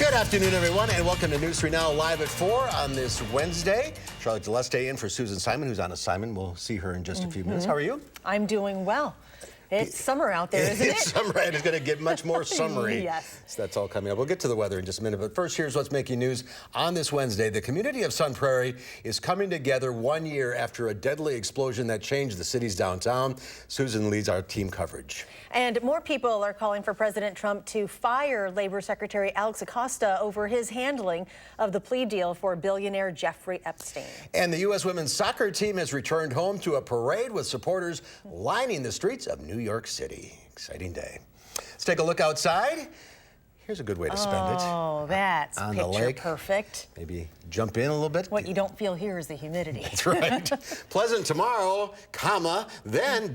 Good afternoon, everyone, and welcome to News 3 Now live at 4 on this Wednesday. Charlotte Deleste in for Susan Simon, who's on assignment. We'll see her in just a few minutes. How are you? I'm doing well. It's summer out there, isn't it? It's summer, and it's going to get much more summery. Yes. So that's all coming up. We'll get to the weather in just a minute, but first, here's what's making news on this Wednesday. The community of Sun Prairie is coming together 1 year after a deadly explosion that changed the city's downtown. Susan leads our team coverage. And more people are calling for President Trump to fire Labor Secretary Alex Acosta over his handling of the plea deal for billionaire Jeffrey Epstein. And the U.S. women's soccer team has returned home to a parade with supporters lining the streets of New York City. Exciting day. Let's take a look outside. Here's a good way to spend it. Oh, that's on picture the lake. Perfect. Maybe jump in a little bit. What you don't feel here is the humidity. That's right. Pleasant tomorrow, comma, then ...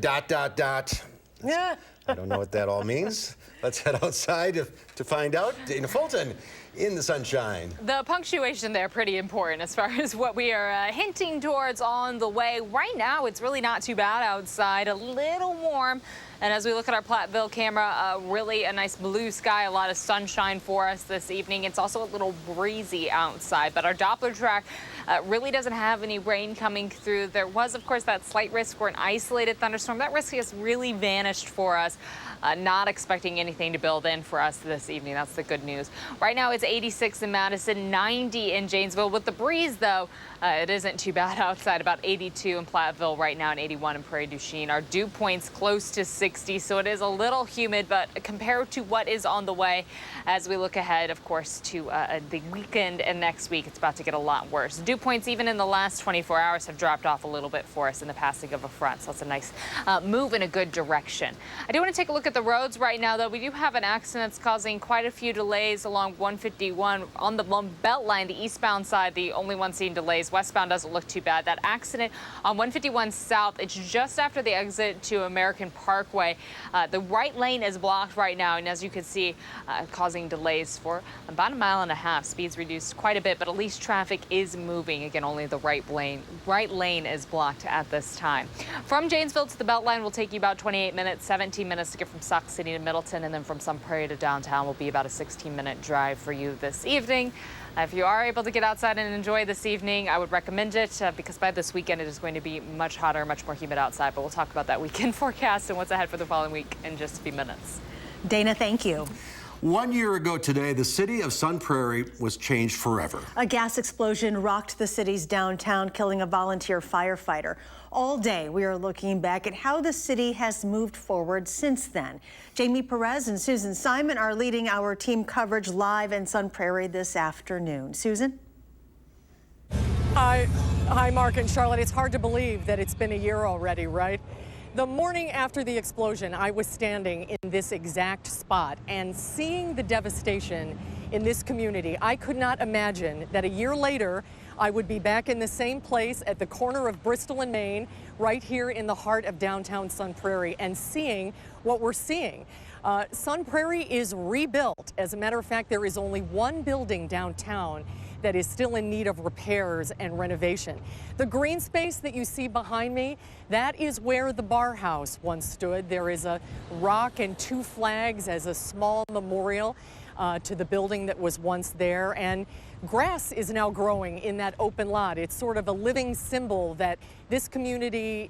Yeah. I don't know what that all means. Let's head outside to find out. Dana Fulton in the sunshine. The punctuation there pretty important as far as what we are hinting towards on the way. Right now, it's really not too bad outside, a little warm. And as we look at our Platteville camera, really a nice blue sky, a lot of sunshine for us this evening. It's also a little breezy outside, but our Doppler track really doesn't have any rain coming through. There was, of course, that slight risk for an isolated thunderstorm. That risk has really vanished for us. Not expecting anything to build in for us this evening. That's the good news. Right now, it's 86 in Madison, 90 in Janesville. With the breeze, though, it isn't too bad outside. About 82 in Platteville right now and 81 in Prairie du Chien. Our dew point's close to 60, so it is a little humid, but compared to what is on the way as we look ahead, of course, to the weekend and next week, it's about to get a lot worse. Dew points, even in the last 24 hours, have dropped off a little bit for us in the passing of a front, so it's a nice move in a good direction. I do want to take a look at the roads right now, though. We do have an accident that's causing quite a few delays along 151 on the belt line, the eastbound side, the only one seeing delays. Westbound doesn't look too bad. That accident on 151 south, it's just after the exit to American Parkway. The right lane is blocked right now, and as you can see, causing delays for about a mile and a half. Speeds reduced quite a bit, but at least traffic is moving. Again, only the right lane is blocked at this time. From Janesville to the Beltline will take you about 28 minutes, 17 minutes to get from Sauk City to Middleton, and then from Sun Prairie to downtown will be about a 16-minute drive for you this evening. If you are able to get outside and enjoy this evening, I would recommend it because by this weekend it is going to be much hotter, much more humid outside. But we'll talk about that weekend forecast and what's ahead for the following week in just a few minutes. Dana, thank you. 1 year ago today, the city of Sun Prairie was changed forever. A gas explosion rocked the city's downtown, killing a volunteer firefighter. All day, we are looking back at how the city has moved forward since then. Jamie Perez and Susan Simon are leading our team coverage live in Sun Prairie this afternoon. Susan? Hi, Mark and Charlotte. It's hard to believe that it's been a year already, right? The morning after the explosion, I was standing in this exact spot and seeing the devastation in this community. I could not imagine that a year later, I would be back in the same place at the corner of Bristol and Main, right here in the heart of downtown Sun Prairie, and seeing what we're seeing. Sun Prairie is rebuilt. As a matter of fact, there is only one building downtown that is still in need of repairs and renovation. The green space that you see behind me, that is where the bar house once stood. There is a rock and two flags as a small memorial to the building that was once there. And grass is now growing in that open lot. It's sort of a living symbol that this community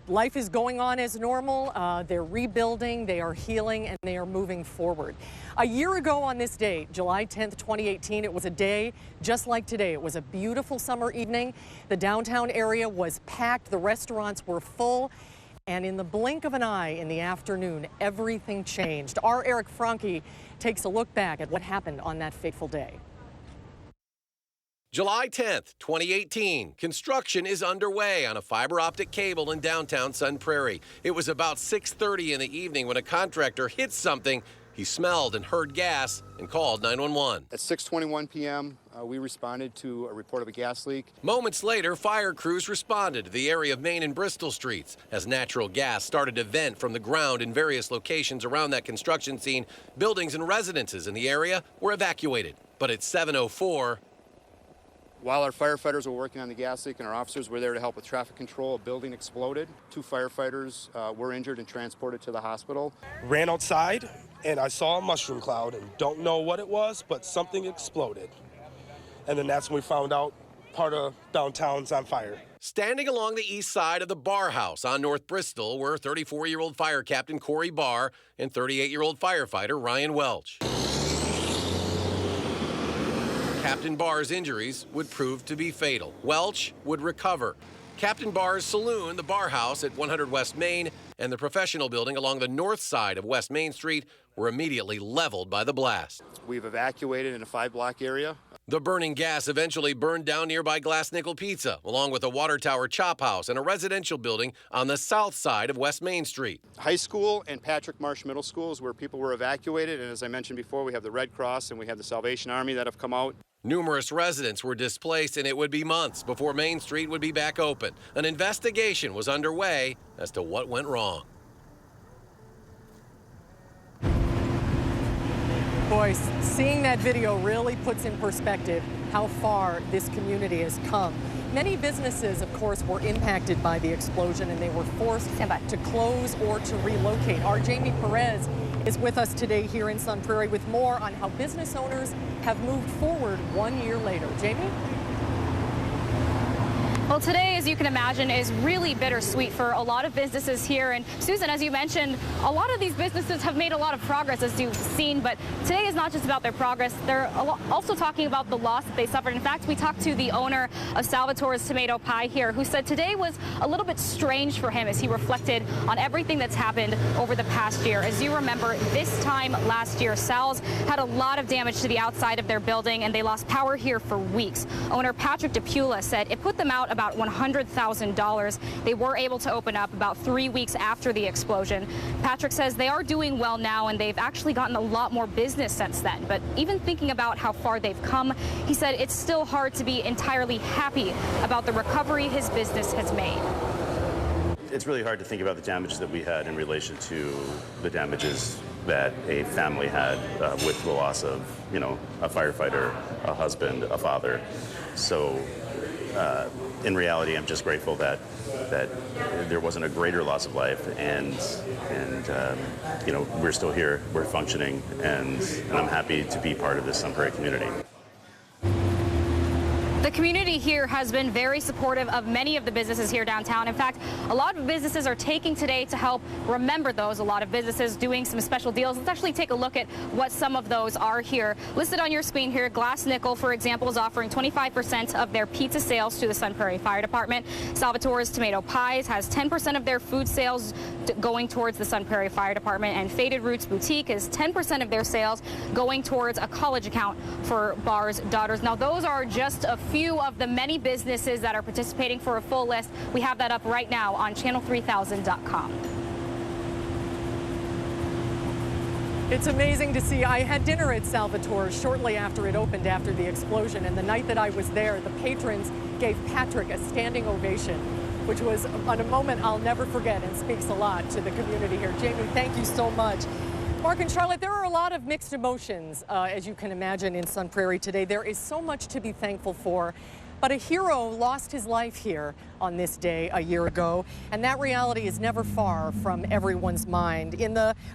life is going on as normal. They're rebuilding, they are healing, and they are moving forward. A year ago on this date, July 10th, 2018, it was a day just like today. It was a beautiful summer evening. The downtown area was packed, the restaurants were full, and in the blink of an eye in the afternoon, everything changed. Our Eric Franke takes a look back at what happened on that fateful day. July 10th, 2018. Construction is underway on a fiber optic cable in downtown Sun Prairie. It was about 6:30 in the evening when a contractor hit something. He smelled and heard gas and called 911. At 6:21 p.m., we responded to a report of a gas leak. Moments later, fire crews responded to the area of Main and Bristol streets. As natural gas started to vent from the ground in various locations around that construction scene, buildings and residences in the area were evacuated. But at 7:04, While our firefighters were working on the gas leak and our officers were there to help with traffic control, a building exploded. 2 firefighters were injured and transported to the hospital. Ran outside and I saw a mushroom cloud and don't know what it was, but something exploded. And then that's when we found out part of downtown's on fire. Standing along the east side of the Barr House on North Bristol were 34-year-old fire captain Corey Barr and 38-year-old firefighter Ryan Welch. Captain Barr's injuries would prove to be fatal. Welch would recover. Captain Barr's saloon, the Barr House at 100 West Main, and the professional building along the north side of West Main Street were immediately leveled by the blast. We've evacuated in a 5-block area. The burning gas eventually burned down nearby Glass Nickel Pizza, along with a Water Tower Chop House and a residential building on the south side of West Main Street. High school and Patrick Marsh Middle School is where people were evacuated. And as I mentioned before, we have the Red Cross and we have the Salvation Army that have come out. Numerous residents were displaced, and it would be months before Main Street would be back open. An investigation was underway as to what went wrong. Boy, seeing that video really puts in perspective how far this community has come. Many businesses, of course, were impacted by the explosion and they were forced to close or to relocate. Our Jamie Perez is with us today here in Sun Prairie with more on how business owners have moved forward 1 year later. Jamie? Well, today, as you can imagine, is really bittersweet for a lot of businesses here. And Susan, as you mentioned, a lot of these businesses have made a lot of progress, as you've seen. But today is not just about their progress. They're also talking about the loss that they suffered. In fact, we talked to the owner of Salvatore's Tomato Pie here, who said today was a little bit strange for him as he reflected on everything that's happened over the past year. As you remember, this time last year, Sal's had a lot of damage to the outside of their building, and they lost power here for weeks. Owner Patrick DePula said it put them out about $100,000. They were able to open up about 3 weeks after the explosion. Patrick says they are doing well now, and they've actually gotten a lot more business since then. But even thinking about how far they've come, he said it's still hard to be entirely happy about the recovery his business has made. It's really hard to think about the damages that we had in relation to the damages that a family had with the loss of, a firefighter, a husband, a father. So in reality, I'm just grateful that there wasn't a greater loss of life, and we're still here, we're functioning, and I'm happy to be part of this Sun Prairie community. The community here has been very supportive of many of the businesses here downtown. In fact, a lot of businesses are taking today to help remember those. A lot of businesses doing some special deals. Let's actually take a look at what some of those are here. Listed on your screen here, Glass Nickel, for example, is offering 25% of their pizza sales to the Sun Prairie Fire Department. Salvatore's Tomato Pies has 10% of their food sales going towards the Sun Prairie Fire Department, and Faded Roots Boutique is 10% of their sales going towards a college account for Barr's daughters. Now, those are just a few of the many businesses that are participating. For a full list, we have that up right now on channel3000.com. It's amazing to see. I had dinner at Salvatore's shortly after it opened after the explosion, and the night that I was there, the patrons gave Patrick a standing ovation, which was a moment I'll never forget and speaks a lot to the community here. Jamie, thank you so much. Mark and Charlotte, there are a lot of mixed emotions, as you can imagine, in Sun Prairie today. There is so much to be thankful for. But a hero lost his life here on this day a year ago, and that reality is never far from everyone's mind.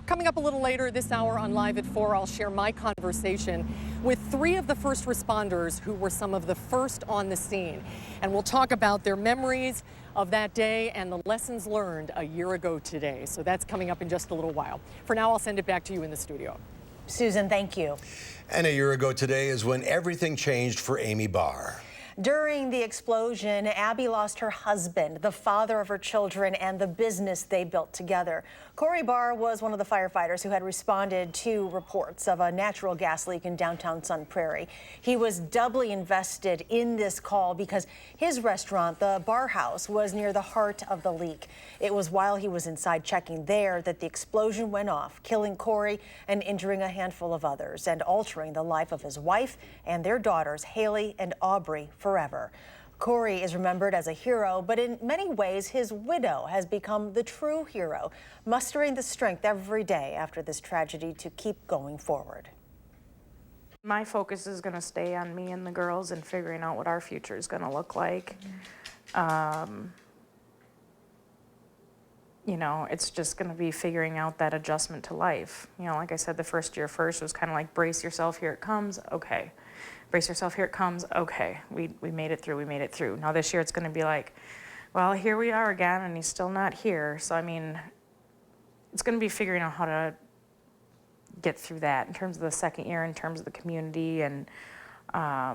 Coming up a little later this hour on Live at 4, I'll share my conversation with 3 of the first responders who were some of the first on the scene. And we'll talk about their memories of that day and the lessons learned a year ago today. So that's coming up in just a little while. For now, I'll send it back to you in the studio. Susan, thank you. And a year ago today is when everything changed for Amy Barr. During the explosion, Abby lost her husband, the father of her children, and the business they built together. Corey Barr was one of the firefighters who had responded to reports of a natural gas leak in downtown Sun Prairie. He was doubly invested in this call because his restaurant, the Barr House, was near the heart of the leak. It was while he was inside checking there that the explosion went off, killing Corey and injuring a handful of others and altering the life of his wife and their daughters, Haley and Aubrey, forever. Corey is remembered as a hero, but in many ways, his widow has become the true hero, mustering the strength every day after this tragedy to keep going forward. My focus is going to stay on me and the girls and figuring out what our future is going to look like. You know, it's just going to be figuring out that adjustment to life. You know, like I said, the first year first was kind of like, brace yourself, here it comes, okay. Brace yourself, here it comes, okay. We made it through, we made it through. Now this year it's going to be like, well, here we are again, and he's still not here. So, I mean, it's going to be figuring out how to get through that in terms of the second year, in terms of the community. And I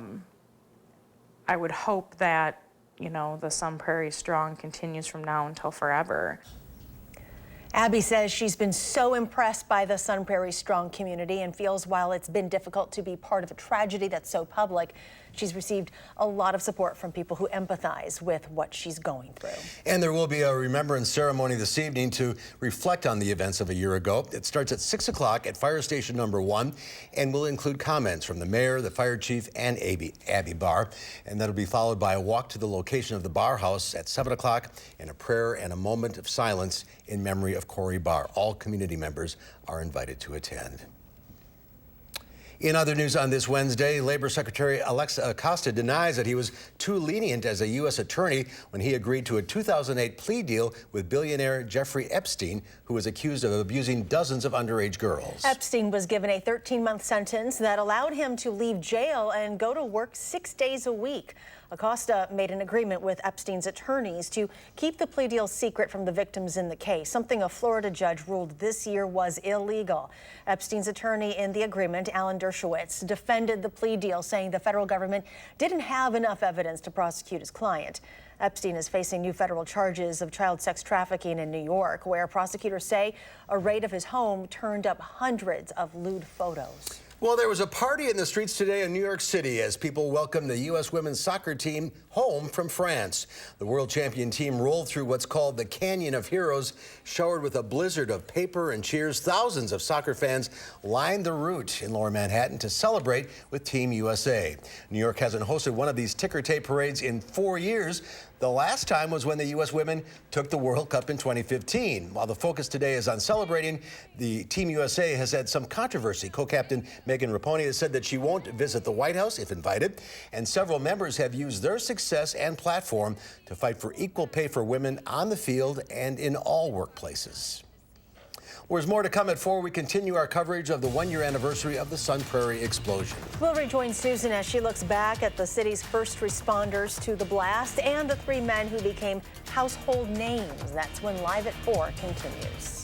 would hope that, you know, the Sun Prairie Strong continues from now until forever. Abby says she's been so impressed by the Sun Prairie Strong community and feels while it's been difficult to be part of a tragedy that's so public, she's received a lot of support from people who empathize with what she's going through. And there will be a remembrance ceremony this evening to reflect on the events of a year ago. It starts at 6 o'clock at Fire Station number 1 and will include comments from the mayor, the fire chief, and Abby Barr. And that'll be followed by a walk to the location of the Barr House at 7 o'clock and a prayer and a moment of silence in memory of Corey Barr. All community members are invited to attend. In other news on this Wednesday, Labor Secretary Alexa Acosta denies that he was too lenient as a U.S. attorney when he agreed to a 2008 plea deal with billionaire Jeffrey Epstein, who was accused of abusing dozens of underage girls. Epstein was given a 13-month sentence that allowed him to leave jail and go to work 6 days a week. Acosta made an agreement with Epstein's attorneys to keep the plea deal secret from the victims in the case, something a Florida judge ruled this year was illegal. Epstein's attorney in the agreement, Alan Dershowitz, defended the plea deal, saying the federal government didn't have enough evidence to prosecute his client. Epstein is facing new federal charges of child sex trafficking in New York, where prosecutors say a raid of his home turned up hundreds of lewd photos. Well, there was a party in the streets today in New York City as people welcomed the U.S. women's soccer team home from France. The world champion team rolled through what's called the Canyon of Heroes, showered with a blizzard of paper and cheers. Thousands of soccer fans lined the route in Lower Manhattan to celebrate with Team USA. New York hasn't hosted one of these ticker tape parades in 4 years. The last time was when the U.S. women took the World Cup in 2015. While the focus today is on celebrating, the Team USA has had some controversy. Co-captain Megan Rapinoe has said that she won't visit the White House if invited, and several members have used their success and platform to fight for equal pay for women on the field and in all workplaces. There's more to come at 4. We continue our coverage of the 1-year anniversary of the Sun Prairie explosion. We'll rejoin Susan as she looks back at the city's first responders to the blast and the 3 men who became household names. That's when Live at 4 continues.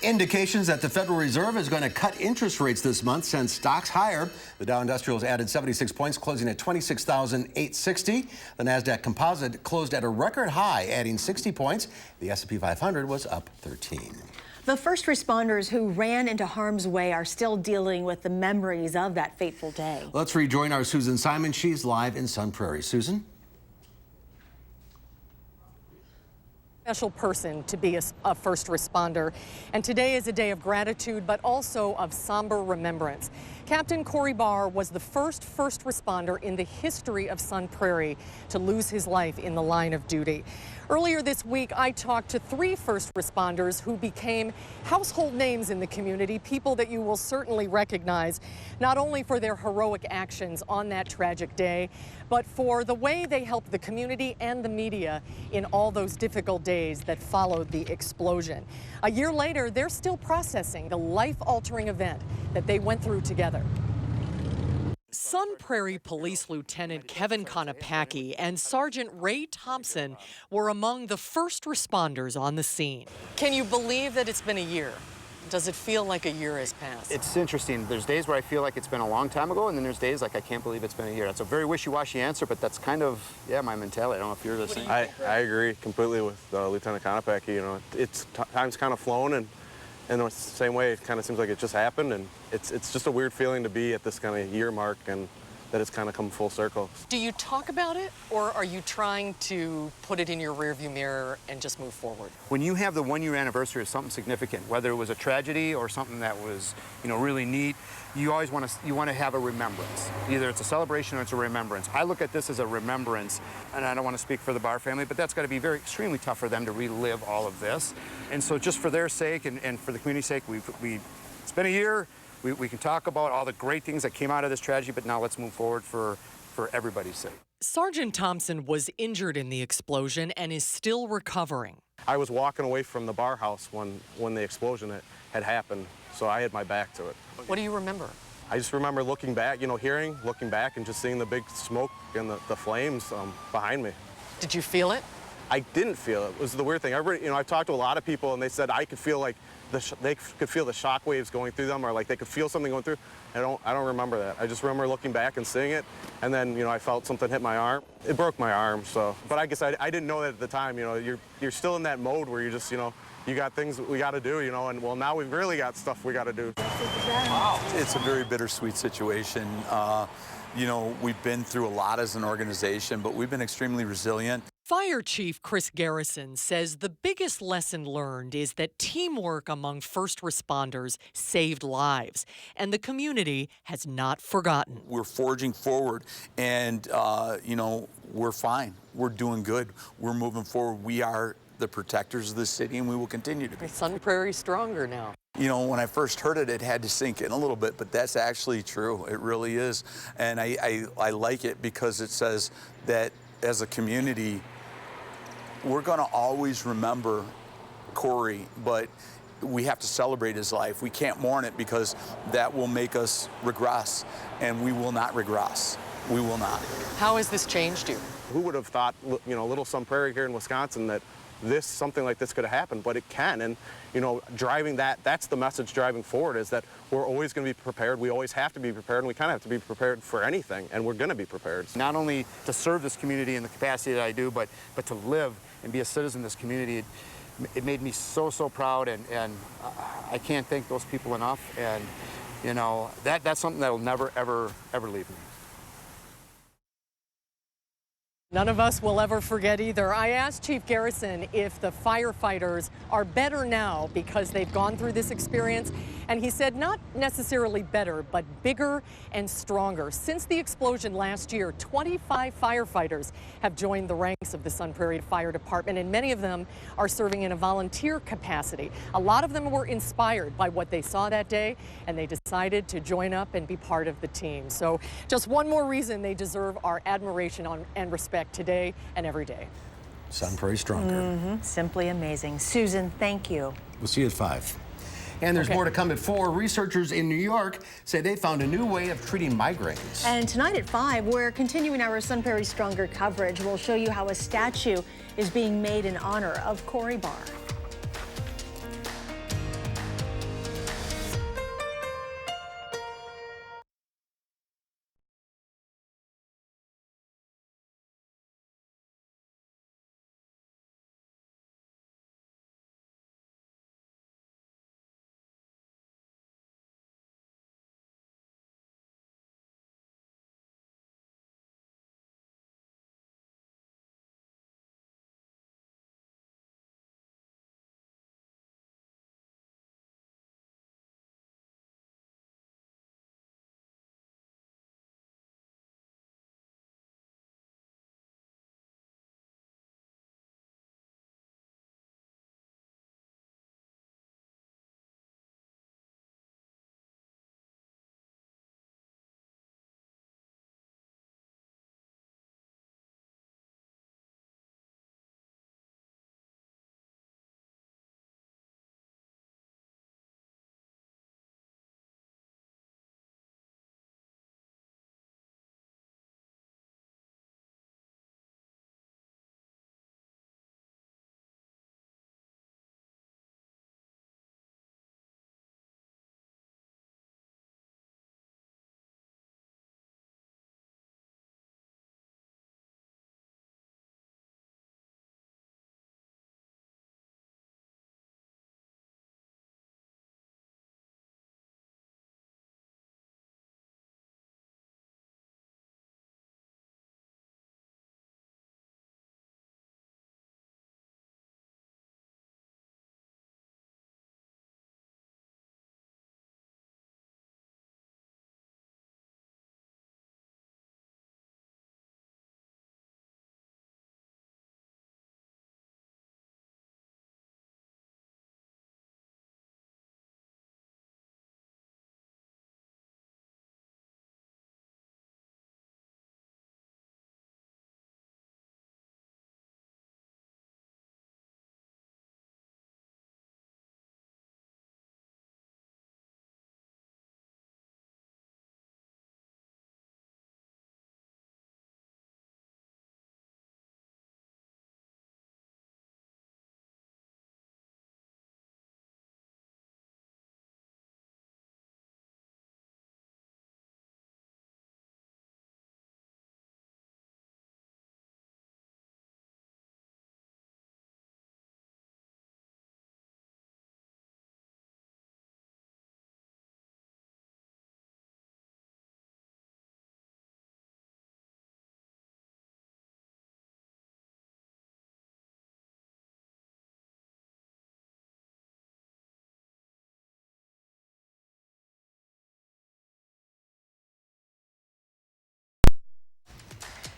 Indications that the Federal Reserve is going to cut interest rates this month send stocks higher. The Dow Industrials added 76 points, closing at 26,860. The Nasdaq Composite closed at a record high, adding 60 points. The S&P 500 was up 13. The first responders who ran into harm's way are still dealing with the memories of that fateful day. Let's rejoin our Susan Simon. She's live in Sun Prairie. Susan? Special person to be a first responder, and today is a day of gratitude but also of somber remembrance. Captain Corey Barr was the first responder in the history of Sun Prairie to lose his life in the line of duty. Earlier this week, I talked to 3 first responders who became household names in the community, people that you will certainly recognize, not only for their heroic actions on that tragic day, but for the way they helped the community and the media in all those difficult days that followed the explosion. A year later, they're still processing the life-altering event that they went through together. Sun Prairie Police Lieutenant Kevin Konopacki and Sergeant Ray Thompson were among the first responders on the scene. Can you believe that it's been a year? Does it feel like a year has passed? It's interesting. There's days where I feel like it's been a long time ago, and then there's days like I can't believe it's been a year. That's a very wishy-washy answer, but that's kind of, my mentality. I don't know if you're the same. I agree completely with Lieutenant Konopacki. You know, time's kind of flown, and in the same way, it kind of seems like it just happened, and it's just a weird feeling to be at this kind of year mark and that it's kind of come full circle. Do you talk about it, or are you trying to put it in your rearview mirror and just move forward? When you have the 1-year anniversary of something significant, whether it was a tragedy or something that was, really neat, you always want to have a remembrance. Either it's a celebration or it's a remembrance. I look at this as a remembrance, and I don't want to speak for the Barr family, but that's got to be extremely tough for them to relive all of this. And so just for their sake and for the community's sake, it's been a year. We can talk about all the great things that came out of this tragedy, but now let's move forward for everybody's sake. Sergeant Thompson was injured in the explosion and is still recovering. I was walking away from the bar house when the explosion had happened, so I had my back to it. What do you remember? I just remember looking back, looking back and just seeing the big smoke and the flames behind me. Did you feel it? I didn't feel it. It was the weird thing. I've talked to a lot of people, and they said I could feel like they could feel the shock waves going through them, or like they could feel something going through. I don't remember that. I just remember looking back and seeing it, and then I felt something hit my arm. It broke my arm. So, but I guess I didn't know that at the time. You're still in that mode where you just you got things we got to do. And well, now we've really got stuff we got to do. Wow. It's a very bittersweet situation. We've been through a lot as an organization, but we've been extremely resilient. Fire Chief Chris Garrison says the biggest lesson learned is that teamwork among first responders saved lives, and the community has not forgotten. We're forging forward, and, we're fine. We're doing good. We're moving forward. We are the protectors of the city, and we will continue to be. Sun Prairie's stronger now. When I first heard it, it had to sink in a little bit, but that's actually true. It really is. And I like it because it says that as a community, we're going to always remember Corey, but we have to celebrate his life. We can't mourn it because that will make us regress, and we will not regress. We will not. How has this changed you? Who would have thought, little Sun Prairie here in Wisconsin, that something like this could have happened, but it can. And, driving that's the message driving forward, is that we're always going to be prepared. We always have to be prepared, and we kind of have to be prepared for anything, and we're going to be prepared. Not only to serve this community in the capacity that I do, but to live and be a citizen of this community. It made me so proud, and I can't thank those people enough. And, that's something that will never, ever leave me. None of us will ever forget either. I asked Chief Garrison if the firefighters are better now because they've gone through this experience, and he said not necessarily better, but bigger and stronger. Since the explosion last year, 25 firefighters have joined the ranks of the Sun Prairie Fire Department, and many of them are serving in a volunteer capacity. A lot of them were inspired by what they saw that day, and they decided to join up and be part of the team. So just one more reason they deserve our admiration and respect today and every day. Sun Prairie stronger. Simply amazing. Susan, thank you. We'll see you at 5. And there's more to come at 4. Researchers in New York say they found a new way of treating migraines. And tonight at 5, we're continuing our Sun Prairie Stronger coverage. We'll show you how a statue is being made in honor of Corey Barr.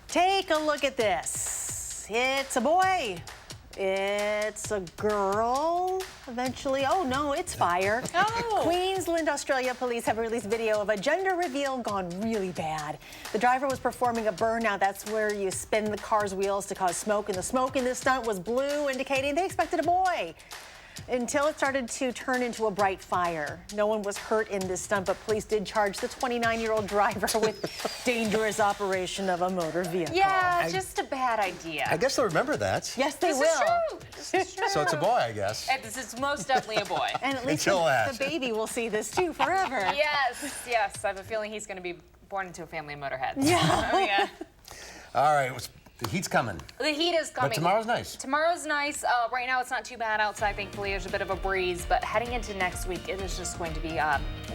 Take a look at this. It's a boy. It's a girl, eventually. Oh, no, it's fire. Oh. Queensland, Australia police have released video of a gender reveal gone really bad. The driver was performing a burnout. That's where you spin the car's wheels to cause smoke, and the smoke in this stunt was blue, indicating they expected a boy. Until it started to turn into a bright fire. No one was hurt in this stunt, but police did charge the 29-year-old driver with dangerous operation of a motor vehicle. Yeah, just a bad idea. I guess they'll remember that. Yes, they will. This is true. This is true. So it's a boy, I guess. This is most definitely a boy. And at least Until the baby will see this too forever. Yes, yes. I have a feeling he's going to be born into a family of motorheads. Yeah. Oh, yeah. All right, the heat's coming. The heat is coming. But tomorrow's nice. Tomorrow's nice. Right now, it's not too bad outside. Thankfully, there's a bit of a breeze. But heading into next week, it is just going to be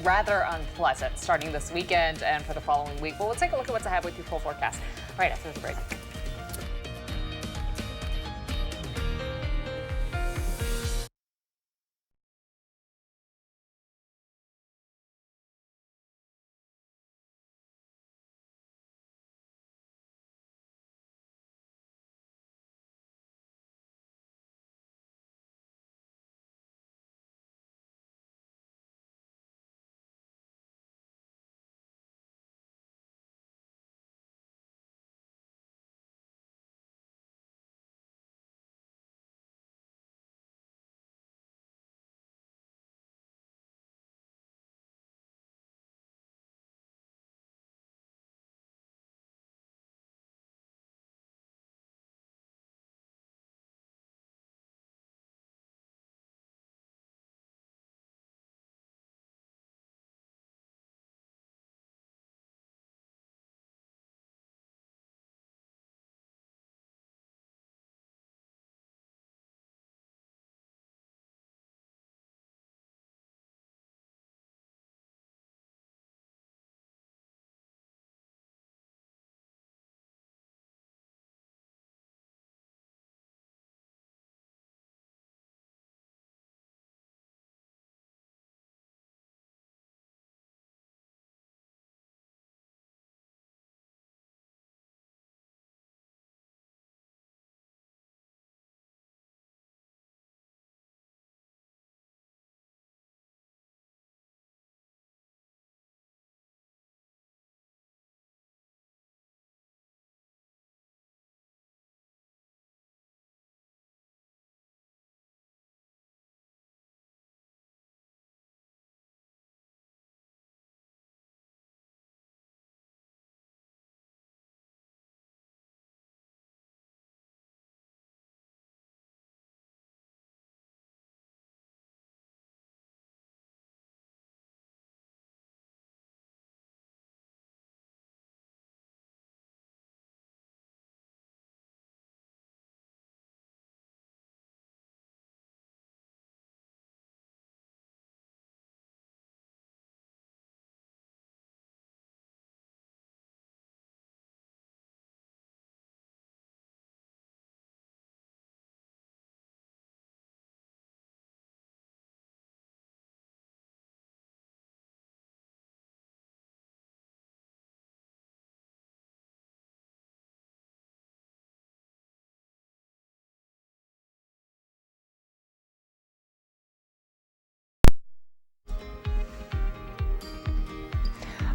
rather unpleasant starting this weekend and for the following week. But we'll take a look at what's ahead with your full forecast right after the break.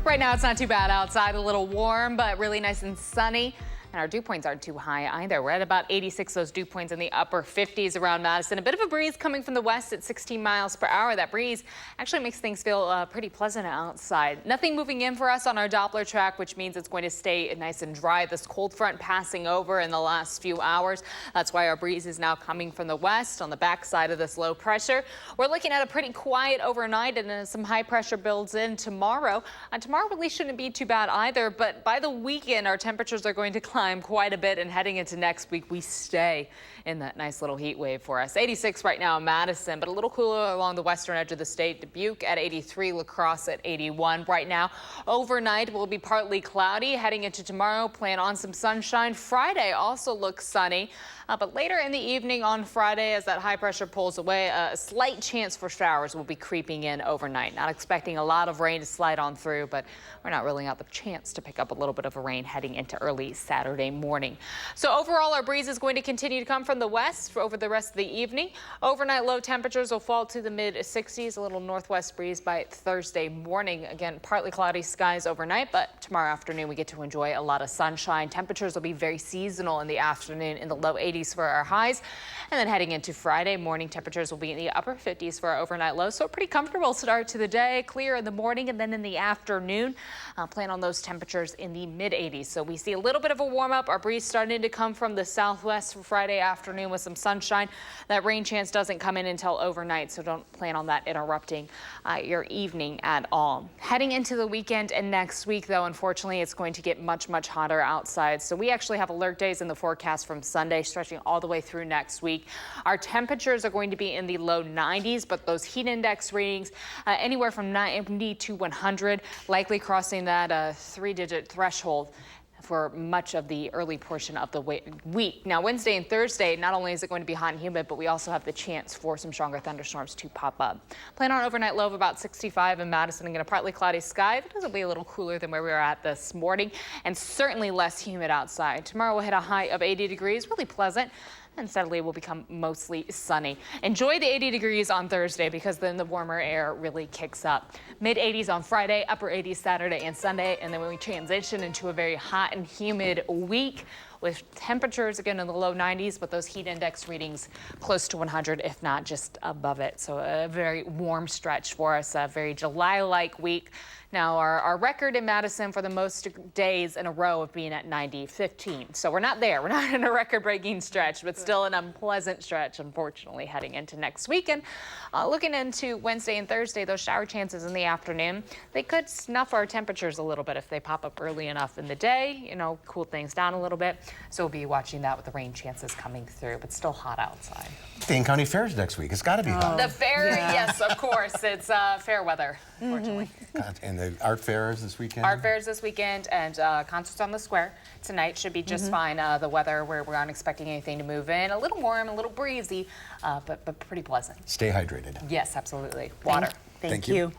Right now, it's not too bad outside, a little warm, but really nice and sunny. And our dew points aren't too high either. We're at about 86, those dew points in the upper 50s around Madison. A bit of a breeze coming from the west at 16 miles per hour. That breeze actually makes things feel pretty pleasant outside. Nothing moving in for us on our Doppler track, which means it's going to stay nice and dry. This cold front passing over in the last few hours. That's why our breeze is now coming from the west on the backside of this low pressure. We're looking at a pretty quiet overnight, and then some high pressure builds in tomorrow. Tomorrow really shouldn't be too bad either, but by the weekend, our temperatures are going to climb quite a bit, and heading into next week, we stay in that nice little heat wave for us. 86 right now in Madison, but a little cooler along the western edge of the state. Dubuque at 83, La Crosse at 81 right now. Overnight will be partly cloudy. Heading into tomorrow, plan on some sunshine. Friday also looks sunny. But later in the evening on Friday, as that high pressure pulls away, a slight chance for showers will be creeping in overnight. Not expecting a lot of rain to slide on through, but we're not ruling out the chance to pick up a little bit of a rain heading into early Saturday morning. So overall, our breeze is going to continue to come from the west over the rest of the evening. Overnight low temperatures will fall to the mid 60s, a little northwest breeze by Thursday morning. Again, partly cloudy skies overnight, but tomorrow afternoon we get to enjoy a lot of sunshine. Temperatures will be very seasonal in the afternoon, in the low 80s for our highs. And then heading into Friday morning, temperatures will be in the upper 50s for our overnight lows. So a pretty comfortable start to the day. Clear in the morning and then in the afternoon. Plan on those temperatures in the mid 80s. So we see a little bit of a warm up. Our breeze starting to come from the southwest for Friday afternoon with some sunshine. That rain chance doesn't come in until overnight, so don't plan on that interrupting your evening at all. Heading into the weekend and next week, though, unfortunately, it's going to get much hotter outside. So we actually have alert days in the forecast from Sunday stretching all the way through next week. Our temperatures are going to be in the low 90s, but those heat index readings anywhere from 90 to 100, likely crossing that 3-digit threshold for much of the early portion of the week. Now, Wednesday and Thursday, not only is it going to be hot and humid, but we also have the chance for some stronger thunderstorms to pop up. Plan on overnight low of about 65 in Madison and a partly cloudy sky. It'll be a little cooler than where we were at this morning and certainly less humid outside. Tomorrow we'll hit a high of 80 degrees, really pleasant. And steadily will become mostly sunny. Enjoy the 80 degrees on Thursday because then the warmer air really kicks up. Mid 80s on Friday, upper 80s Saturday and Sunday. And then when we transition into a very hot and humid week with temperatures again in the low 90s, but those heat index readings close to 100, if not just above it. So a very warm stretch for us, a very July-like week. Now, our record in Madison for the most days in a row of being at 90-15. So we're not there. We're not in a record-breaking stretch, but still an unpleasant stretch, unfortunately, heading into next weekend. Looking into Wednesday and Thursday, those shower chances in the afternoon, they could snuff our temperatures a little bit if they pop up early enough in the day, cool things down a little bit. So we'll be watching that with the rain chances coming through, but still hot outside. Dane County Fair's next week. It's got to be hot. The fair, yes, of course. It's fair weather, unfortunately. And the art fair is this weekend? Art fair is this weekend, and concerts on the square tonight should be just fine. The weather, we aren't expecting anything to move in. A little warm, a little breezy, but pretty pleasant. Stay hydrated. Yes, absolutely. Water. Thank you.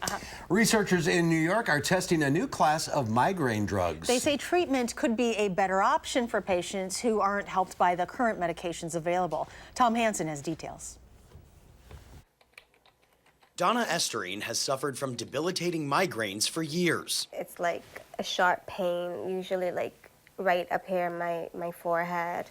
Researchers in New York are testing a new class of migraine drugs. They say treatment could be a better option for patients who aren't helped by the current medications available. Tom Hansen has details. Donna Esterine has suffered from debilitating migraines for years. It's like a sharp pain, usually like right up here, my forehead,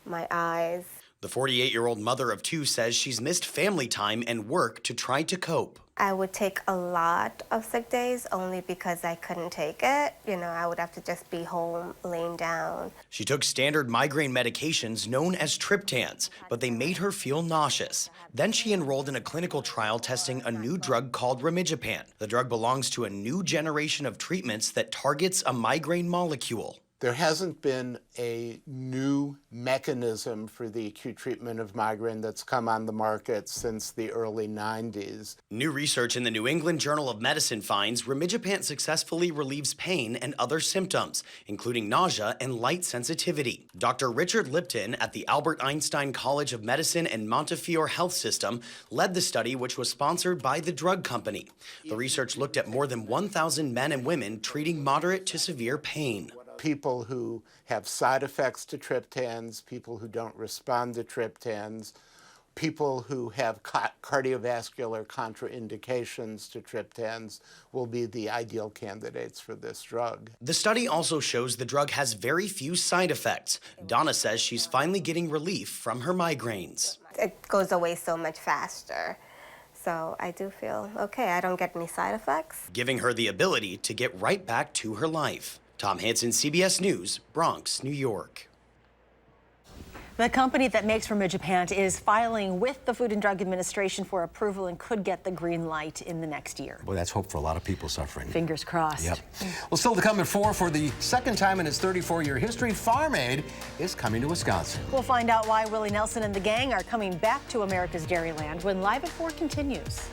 my eyes. The 48-year-old mother of two says she's missed family time and work to try to cope. I would take a lot of sick days only because I couldn't take it. I would have to just be home, laying down. She took standard migraine medications known as triptans, but they made her feel nauseous. Then she enrolled in a clinical trial testing a new drug called remigipan. The drug belongs to a new generation of treatments that targets a migraine molecule. There hasn't been a new mechanism for the acute treatment of migraine that's come on the market since the early 90s. New research in the New England Journal of Medicine finds remigipan successfully relieves pain and other symptoms, including nausea and light sensitivity. Dr. Richard Lipton at the Albert Einstein College of Medicine and Montefiore Health System led the study, which was sponsored by the drug company. The research looked at more than 1,000 men and women treating moderate to severe pain. People who have side effects to triptans, people who don't respond to triptans, people who have cardiovascular contraindications to triptans will be the ideal candidates for this drug. The study also shows the drug has very few side effects. Donna says she's finally getting relief from her migraines. It goes away so much faster. So I do feel okay. I don't get any side effects. Giving her the ability to get right back to her life. Tom Hansen, CBS News, Bronx, New York. The company that makes remigipan is filing with the Food and Drug Administration for approval and could get the green light in the next year. Boy, that's hope for a lot of people suffering. Fingers crossed. Yep. Well, still to come at 4 for the second time in its 34-year history, Farm Aid is coming to Wisconsin. We'll find out why Willie Nelson and the gang are coming back to America's Dairyland when Live at 4 continues.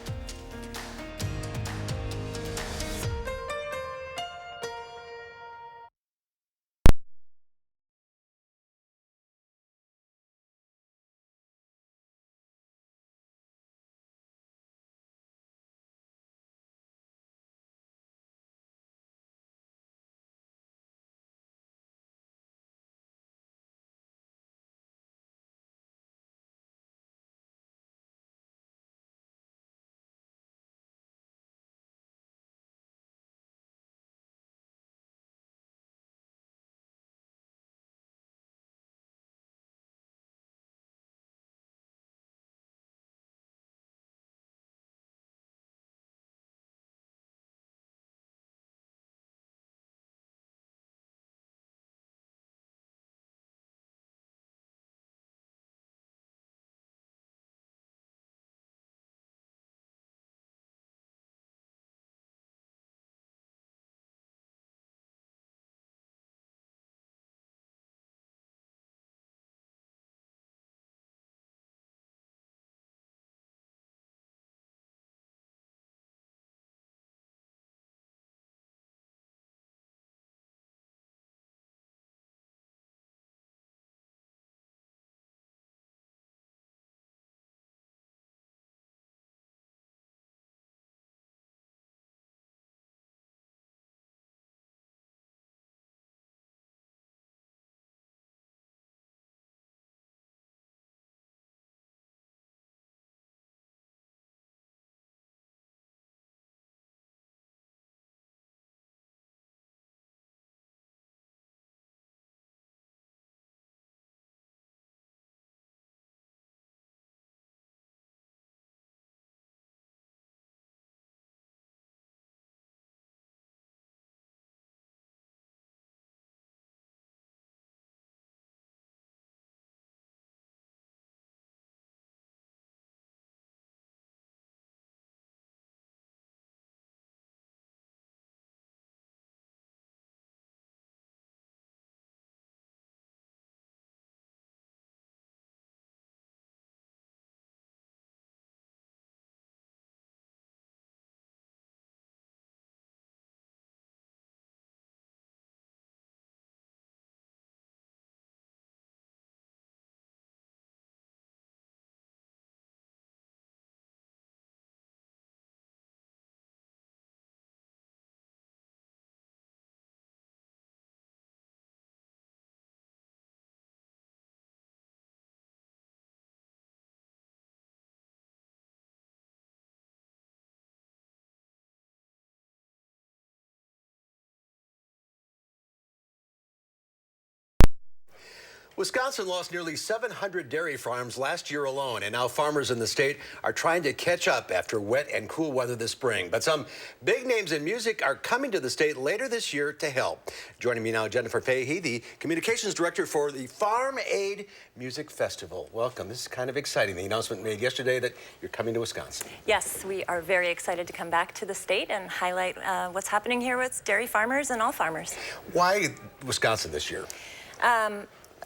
Wisconsin lost nearly 700 dairy farms last year alone, and now farmers in the state are trying to catch up after wet and cool weather this spring. But some big names in music are coming to the state later this year to help. Joining me now, Jennifer Fahey, the communications director for the Farm Aid Music Festival. Welcome. This is kind of exciting. The announcement made yesterday that you're coming to Wisconsin. Yes, we are very excited to come back to the state and highlight what's happening here with dairy farmers and all farmers. Why Wisconsin this year?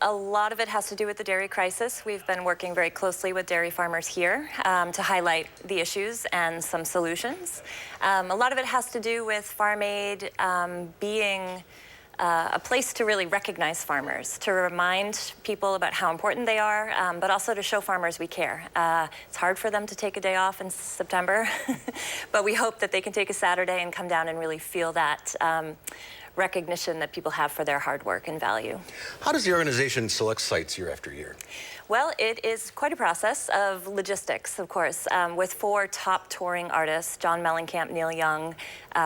A lot of it has to do with the dairy crisis. We've been working very closely with dairy farmers here to highlight the issues and some solutions. A lot of it has to do with Farm Aid being a place to really recognize farmers, to remind people about how important they are, but also to show farmers we care. It's hard for them to take a day off in September, but we hope that they can take a Saturday and come down and really feel that recognition that people have for their hard work and value. How does the organization select sites year after year? Well, it is quite a process of logistics, of course, with 4 top touring artists, John Mellencamp, Neil Young,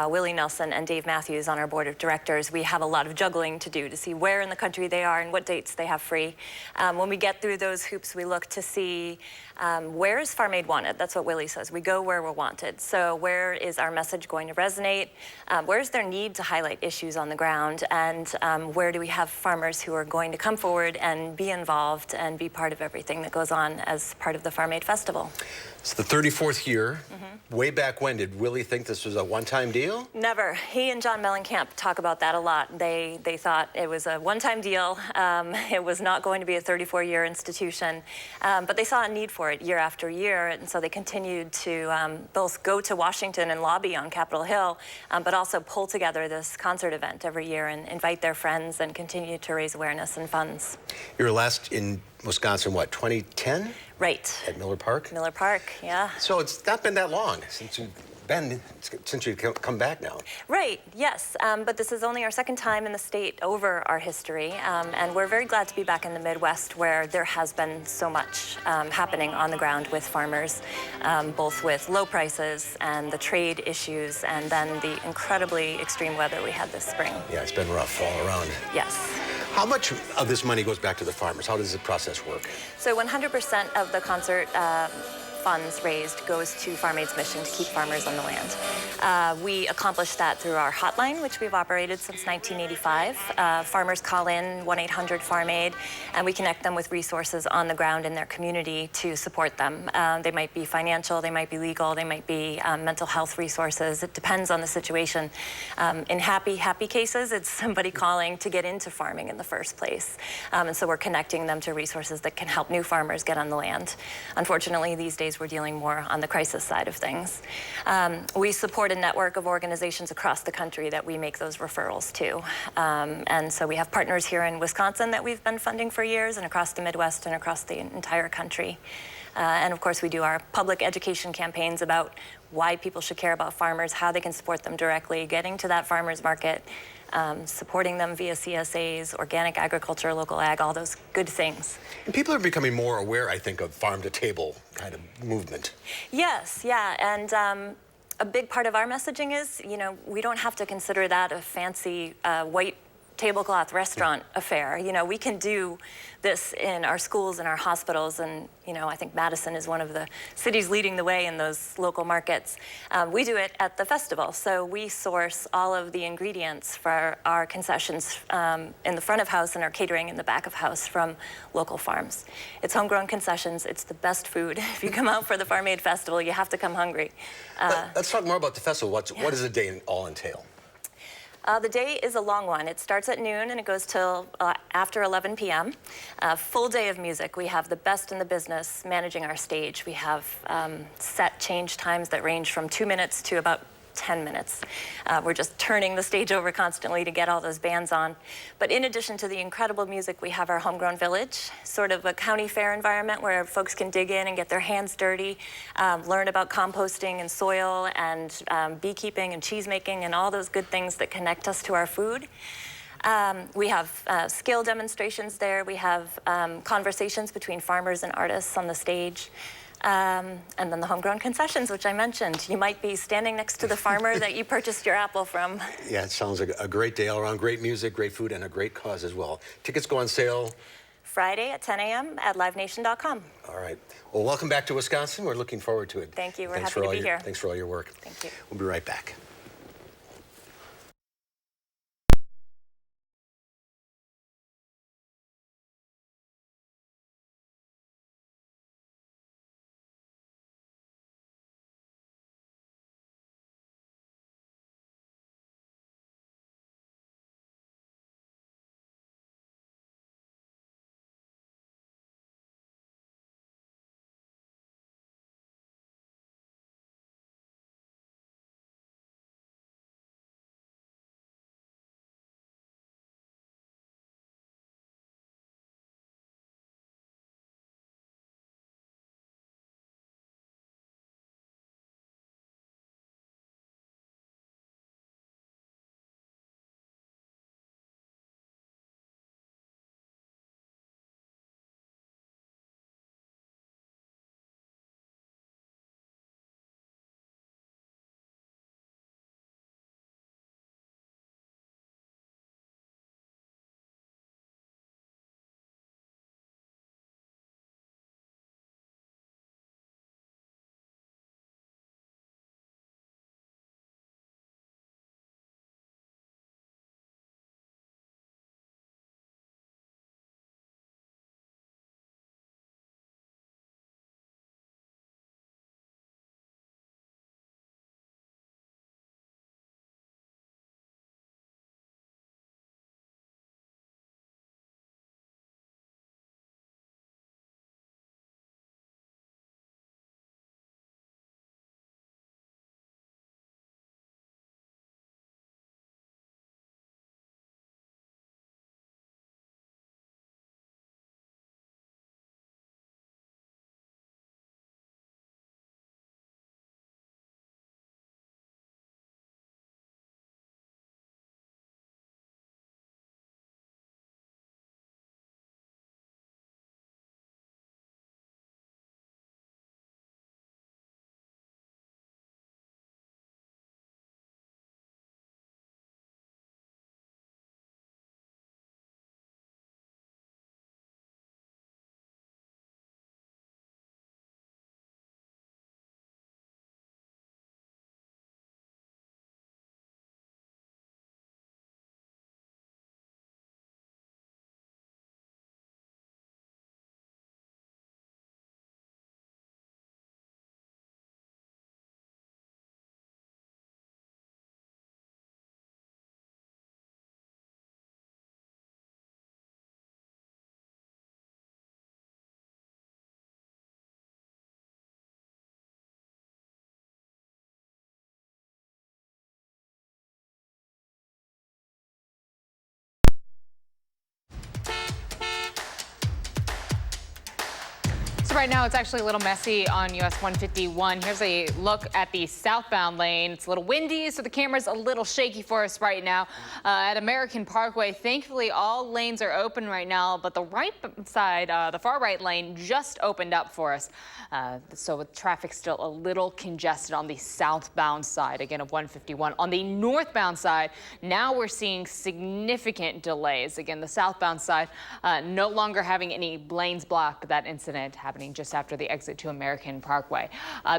Willie Nelson, and Dave Matthews on our board of directors. We have a lot of juggling to do to see where in the country they are and what dates they have free. When we get through those hoops, we look to see where is Farm Aid wanted? That's what Willie says. We go where we're wanted. So where is our message going to resonate? Where is there need to highlight issues on the ground? And where do we have farmers who are going to come forward and be involved and be part of everything that goes on as part of the Farm Aid Festival? It's the 34th year. Way back when, did Willie think this was a one-time deal? Never. He and John Mellencamp talk about that a lot. They thought it was a one-time deal. It was not going to be a 34-year institution, but they saw a need for it year after year, and so they continued to both go to Washington and lobby on Capitol Hill, but also pull together this concert event every year and invite their friends and continue to raise awareness and funds. You were last in Wisconsin, what, 2010? Right. At Miller Park? Miller Park, yeah. So it's not been that long since you've come back now. Right, yes, but this is only our second time in the state over our history, and we're very glad to be back in the Midwest where there has been so much happening on the ground with farmers, both with low prices and the trade issues, and then the incredibly extreme weather we had this spring. Yeah, it's been rough all around. Yes. How much of this money goes back to the farmers? How does the process work? So 100% of the concert funds raised goes to Farm Aid's mission to keep farmers on the land. We accomplish that through our hotline, which we've operated since 1985. Farmers call in 1-800-FARM-AID, and we connect them with resources on the ground in their community to support them. They might be financial, they might be legal, they might be mental health resources. It depends on the situation. In happy cases, it's somebody calling to get into farming in the first place. And so we're connecting them to resources that can help new farmers get on the land. Unfortunately, these days we're dealing more on the crisis side of things. We support a network of organizations across the country that we make those referrals to. And so we have partners here in Wisconsin that we've been funding for years, and across the Midwest and across the entire country. And of course, we do our public education campaigns about why people should care about farmers, how they can support them directly, getting to that farmers market, supporting them via CSAs, organic agriculture, local ag, all those good things. And people are becoming more aware, I think, of farm-to-table kind of movement. Yes, yeah, and a big part of our messaging is, you know, we don't have to consider that a fancy white tablecloth restaurant affair. You know, we can do this in our schools and our hospitals, and you know, I think Madison is one of the cities leading the way in those local markets. We do it at the festival, so we source all of the ingredients for our concessions in the front of house and our catering in the back of house from local farms. It's homegrown concessions. It's the best food. If you come out for the Farm Aid Festival, you have to come hungry. Let's talk more about the festival. What does the day all entail? The day is a long one. It starts at noon and it goes till after 11 p.m. Full day of music. We have the best in the business managing our stage. We have set change times that range from 2 minutes to about 10 minutes. We're just turning the stage over constantly to get all those bands on. But in addition to the incredible music, we have our homegrown village, sort of a county fair environment where folks can dig in and get their hands dirty, learn about composting and soil and beekeeping and cheese making and all those good things that connect us to our food. We have skill demonstrations there. We have conversations between farmers and artists on the stage. And then the homegrown concessions, which I mentioned. You might be standing next to the farmer that you purchased your apple from. Yeah, it sounds like a great day all around. Great music, great food, and a great cause as well. Tickets go on sale Friday at 10 a.m. at livenation.com. All right. Well, welcome back to Wisconsin. We're looking forward to it. Thank you. We're Thanks happy to for be here. Thanks for all your work. Thank you. We'll be right back. Right now, it's actually a little messy on US 151. Here's a look at the southbound lane. It's a little windy, so the camera's a little shaky for us right now. At American Parkway, thankfully, all lanes are open right now, but the right side, the far right lane, just opened up for us. So with traffic still a little congested on the southbound side, again, of 151. On the northbound side, now we're seeing significant delays. Again, the southbound side no longer having any lanes blocked. That incident happening just after the exit to American Parkway.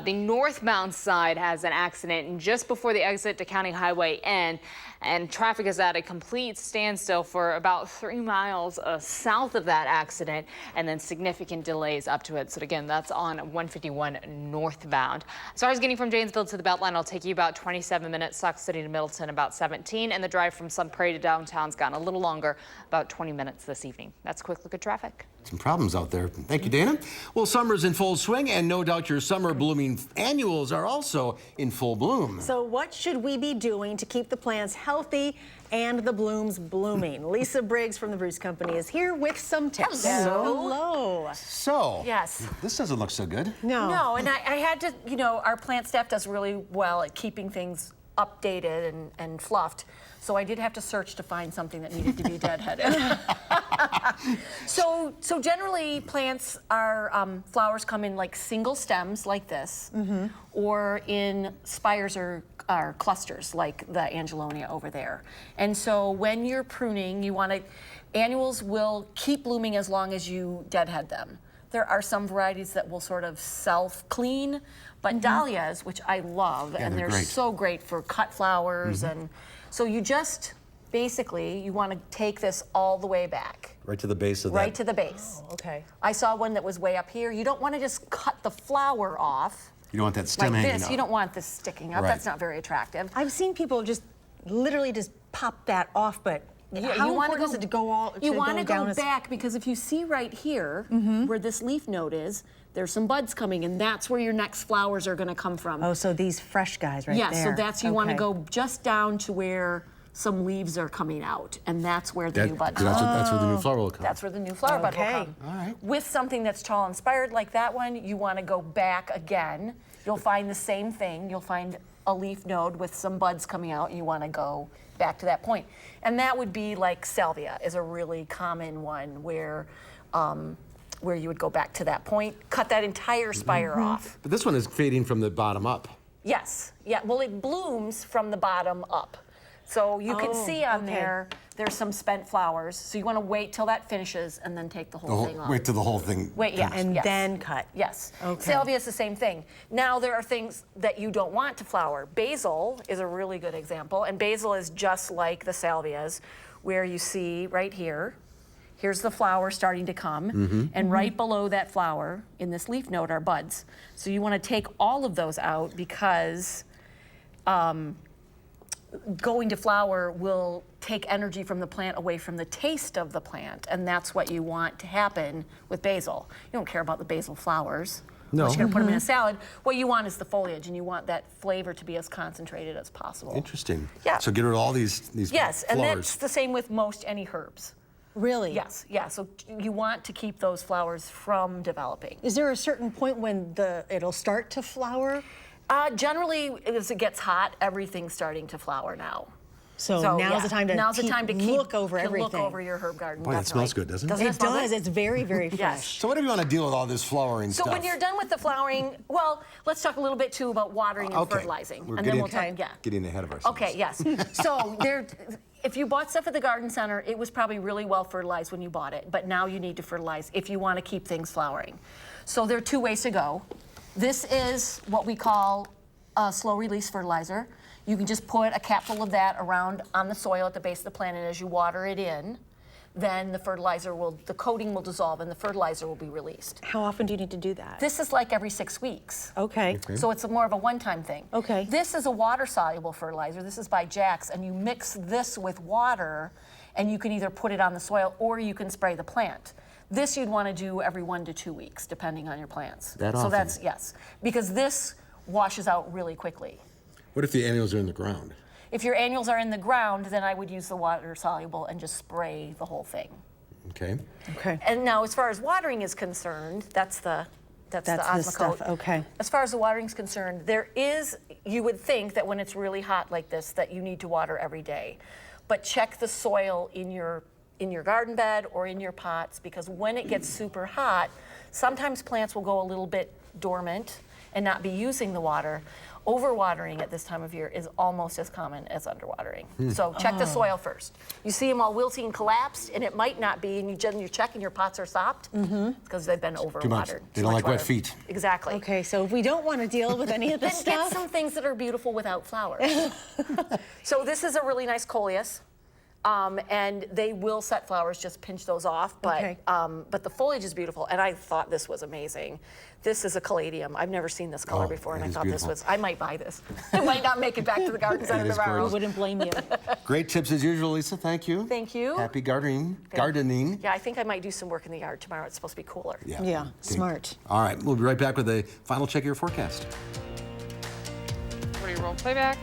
The northbound side has an accident just before the exit to County Highway N, and traffic is at a complete standstill for about 3 miles south of that accident, and then significant delays up to it. So again, that's on 151 northbound. As far as getting from Janesville to the Beltline, it'll take you about 27 minutes. Sauk City to Middleton about 17, and the drive from Sun Prairie to downtown's gotten a little longer, about 20 minutes this evening. That's a quick look at traffic. Some problems out there. Thank you, Dana. Well, summer's in full swing, and no doubt your summer blooming annuals are also in full bloom. So what should we be doing to keep the plants healthy and the blooms blooming? Lisa Briggs from the Bruce Company is here with some tips. Hello. So, yes, this doesn't look so good. No, and I had to, you know, our plant staff does really well at keeping things updated and fluffed. So I did have to search to find something that needed to be deadheaded. So generally plants are, flowers come in like single stems like this, or in spires or clusters like the Angelonia over there. And so when you're pruning, you want to, Annuals will keep blooming as long as you deadhead them. There are some varieties that will sort of self-clean, but dahlias, which I love, and they're so great for cut flowers, and so you just, basically, you want to take this all the way back. Right to the base of that. Right to the base. Oh, okay. I saw one that was way up here. You don't want to just cut the flower off. You don't want that stem like hanging this. out. You don't want this sticking up. Right. That's not very attractive. I've seen people just literally just pop that off, but how important is it to go all You want to down go as back, because if you see right here where this leaf node is, there's some buds coming, and that's where your next flowers are going to come from. Oh, so these fresh guys right there. there. Yeah, so that's, you want to go just down to where some leaves are coming out, and that's where the new buds come. That's where the new flower will come. That's where the new flower bud will come. All right. With something that's tall inspired like that one, you want to go back again. You'll find the same thing. You'll find a leaf node with some buds coming out, and you want to go back to that point. And that would be like salvia is a really common one where you would go back to that point, cut that entire spire off. But this one is fading from the bottom up. Yes, yeah, well, it blooms from the bottom up. So you can see on there's some spent flowers. So you want to wait till that finishes and then take the whole thing off. Wait till the whole thing. Wait, yeah, and then cut. Yes. Okay. Salvia is the same thing. Now there are things that you don't want to flower. Basil is a really good example, and basil is just like the salvias, where you see right here, here's the flower starting to come, and right below that flower in this leaf node are buds. So you want to take all of those out because going to flower will take energy from the plant away from the taste of the plant, and that's what you want to happen with basil. You don't care about the basil flowers. No. Unless you're going to put them in a salad. What you want is the foliage, and you want that flavor to be as concentrated as possible. Interesting. Yeah. So get rid of all these Yes, and flowers. that's the same with most any herbs. Really? Yes, yeah, so you want to keep those flowers from developing. Is there a certain point when it'll start to flower? Generally, as it gets hot, everything's starting to flower now. So now's the time to look over everything. Look over your herb garden. Boy, it smells good, doesn't it? It does. It's very, very fresh. Yes. So what do you want to deal with all this flowering So stuff? when you're done with the flowering, well, let's talk a little bit too about watering and fertilizing. We're and getting, then we'll talk, getting ahead of ourselves. Okay, yes. So if you bought stuff at the garden center, it was probably really well fertilized when you bought it, but now you need to fertilize if you want to keep things flowering. So there are two ways to go. This is what we call a slow release fertilizer. You can just put a capful of that around on the soil at the base of the plant, and as you water it in, then the coating will dissolve and the fertilizer will be released. How often do you need to do that? This is like every 6 weeks. Okay. So it's more of a one-time thing. Okay. This is a water-soluble fertilizer. This is by Jack's, and you mix this with water, and you can either put it on the soil or you can spray the plant. This you'd want to do every 1 to 2 weeks, depending on your plants. That so often? that's, yes, because this washes out really quickly. What if the annuals are in the ground? If your annuals are in the ground, then I would use the water soluble and just spray the whole thing. Okay. Okay. And now, as far as watering is concerned, that's the Osmocote. stuff. Okay. As far as the watering is concerned, you would think that when it's really hot like this, that you need to water every day. But check the soil in your garden bed or in your pots, because when it gets super hot, sometimes plants will go a little bit dormant and not be using the water. Overwatering at this time of year is almost as common as underwatering. So check the soil first. You see them all wilty and collapsed, and it might not be, and you check and your pots are stopped, because they've been overwatered. Too much. They don't like wet feet. Exactly. Okay, so if we don't want to deal with any of this then stuff, get some things that are beautiful without flowers. So this is a really nice coleus. And they will set flowers, just pinch those off, but the foliage is beautiful, and I thought this was amazing. This is a caladium. I've never seen this color before, and I thought this was, I might buy this. I might not make it back to the garden center tomorrow. I wouldn't blame you. Great tips as usual, Lisa. Thank you. Thank you. Happy gardening. Yeah, I think I might do some work in the yard tomorrow. It's supposed to be cooler. Yeah, smart. All right, we'll be right back with a final check of your forecast. Ready to roll playback?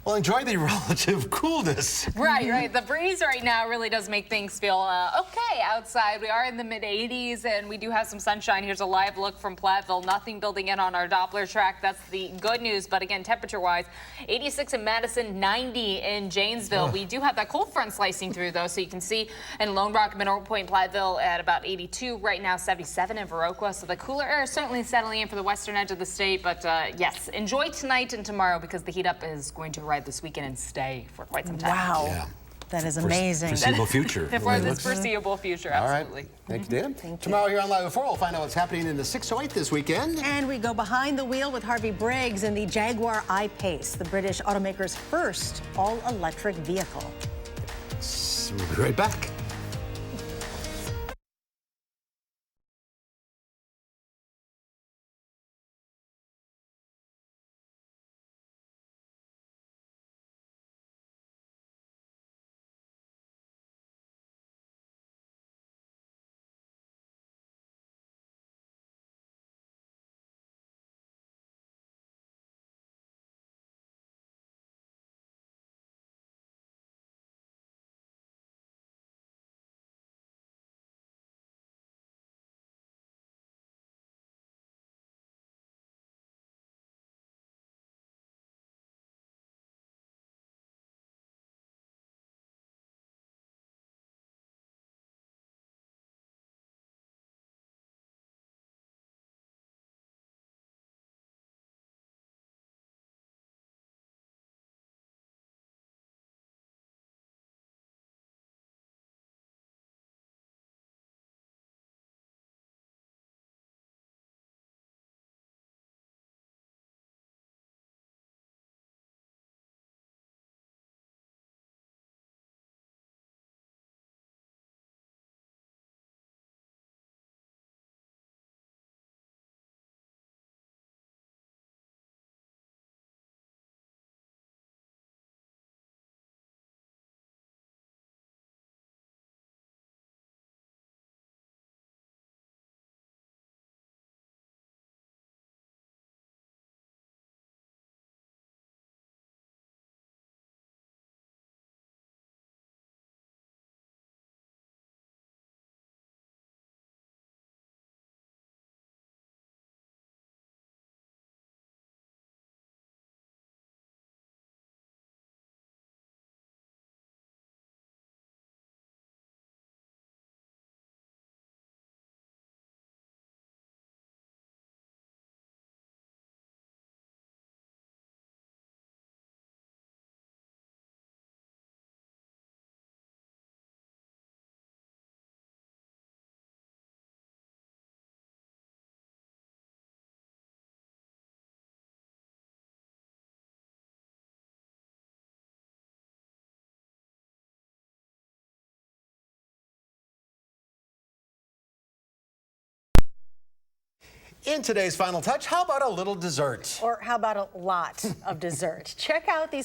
Well, enjoy the relative coolness. Right. The breeze right now really does make things feel okay outside. We are in the mid-80s, and we do have some sunshine. Here's a live look from Platteville. Nothing building in on our Doppler track. That's the good news. But again, temperature-wise, 86 in Madison, 90 in Janesville. We do have that cold front slicing through, though, so you can see in Lone Rock, Mineral Point, Platteville at about 82. Right now, 77 in Viroqua. So the cooler air is certainly settling in for the western edge of the state. But yes, enjoy tonight and tomorrow because the heat up is going to arrive this weekend and stay for quite some time. Wow. Yeah. That is amazing. Foreseeable future. For this foreseeable future, absolutely. All right. Thank you, Dan. Thank you. Tomorrow here on Live at 4, we'll find out what's happening in the 608 this weekend. And we go behind the wheel with Harvey Briggs in the Jaguar I-Pace, the British automaker's first all-electric vehicle. We'll be right back. In today's Final Touch, how about a little dessert? Or how about a lot of dessert? Check out these